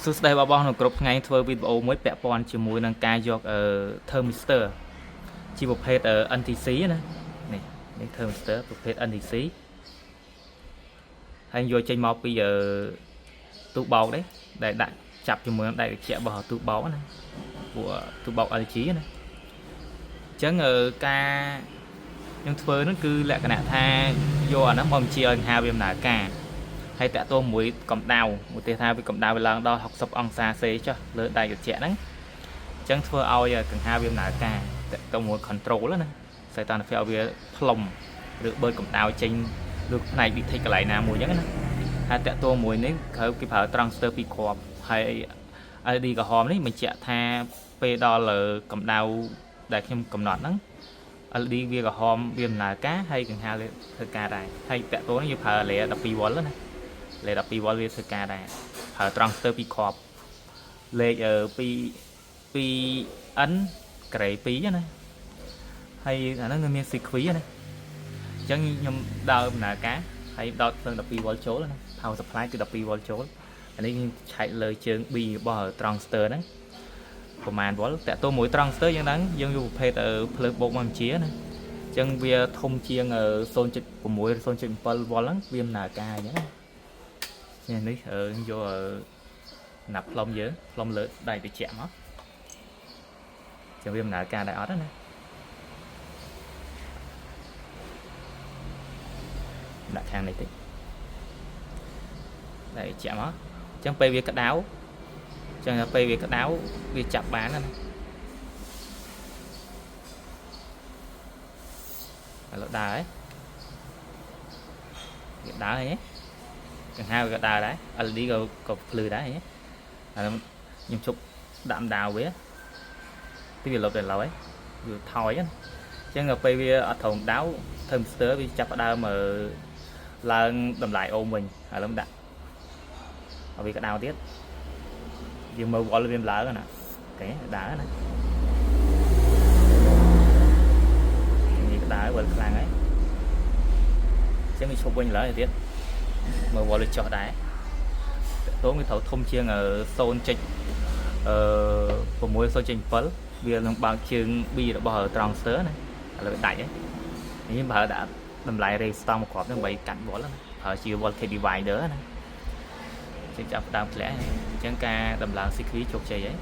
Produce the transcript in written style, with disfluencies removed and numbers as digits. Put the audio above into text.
សួស្តីបងប្អូនគ្រប់ថ្ងៃធ្វើវីដេអូមួយពាក់ព័ន្ធជាមួយនឹងការយកthermistor ជាប្រភេទNTC ណានេះthermistor ប្រភេទ NTC ហើយយកចេញមកពីទូបោកđấyដែលដាក់ចាប់ជាមួយនឹងដែកត្រជាក់របស់ទូបោកណាពួកទូបោក LG ណាអញ្ចឹងការខ្ញុំធ្វើនោះគឺលក្ខណៈថាយកអាហ្នឹងមកបញ្ជាឲ្យហាវាដំណើរការហើយតាក់ទងមួយកម្ដៅឧទាហរណ៍ថាវាកម្ដៅវាឡើងដល់60អង្សាសេចុះលើដែកត្រជាក់ហ្នឹងអញ្ចឹងធ្វើឲ្យកង្ហាវាដំណើរការតាក់ទងមួយ control ណាសីតុណ្ហភាពឲ្យវាផ្លុំឬបើកកម្ដៅចេញលើផ្នែកវិធីកន្លែងណាមួយអញ្ចឹងណាហើយតាក់ទងមួយនេះគេប្រើ transistor ពីរគ្រាប់ហើយ LED ក្រហមនេះបញ្ជាក់ថាពេលដល់កម្ដៅដែលខ្ញុំកំណត់ហ្នឹង LED វាក្រហមវាដំណើរការហើយកង្ហាវាធ្វើការដែរហើយតាក់ទងនេះយើងប្រើ layer 12V ណាលេខ 12V វាធ្វើការដែរប្រើ transistor ពីរគ្រាប់លេខ2N ក្រេ2ណាហើយអាហ្នឹងមាន sequence ណាអញ្ចឹងខ្ញុំដើរដំណើរការហើយដោតភ្លើង 12V ចូលណា power supply គឺ 12V ចូលអានេះខ្ញុំឆែកលើជើង B របស់ transistor ហ្នឹងប្រហែល V តាក់ទងមួយ transistor យ៉ាងហ្នឹងយើងយកប្រភេទភ្លើងបូកមកបញ្ជាណាអញ្ចឹងវាធំជាង 0.6 0.7V ហ្នឹងវាដំណើរការអញ្ចឹងណានេះយកណាប់ផ្លុំយើងផ្លុំលើដៃត្រជាក់មកចាំវាដំណើរការដែរអត់ណាដាក់ខាងនេះតិចដៃត្រជាក់មកអញ្ចឹងពេលវាក្តៅអញ្ចឹងពេលវាក្តៅវាចាប់បានណាឥឡូវដើរហើយវាដើរហើយកង្ហាវាក៏ដើរដែរ LED ក៏ភ្លឺដែរឥឡូវខ្ញុំជប់ដាក់ដាវវាទីវាលុបទៅឡើយវាថយណាអញ្ចឹងដល់ពេលវាអត់ត្រូវដាវ thermistor វាចាប់ផ្ដើមឡើងតម្លៃអូមវិញឥឡូវដាក់ឲ្យវាក្តៅទៀតយើងមើល volt វាឡើងណាអូខេដើរណានេះក្តៅ volt ខ្លាំងហើយអញ្ចឹងវាឈប់វិញឡើយទៀតមើល volt ចុះដែរតោងវាត្រូវធំជាង0.6 0.7វានឹងបើកជើង B របស់ transistor ណាឥឡូវដាច់ហើយនេះប្រើដាក់តម្លៃ resistor មួយគ្រាប់ដើម្បីកាត់ volt ណាប្រើជា voltage divider ណាចេញចាប់ដើមធ្លាក់អញ្ចឹងការដំឡើង sequence ជោគជ័យហើយ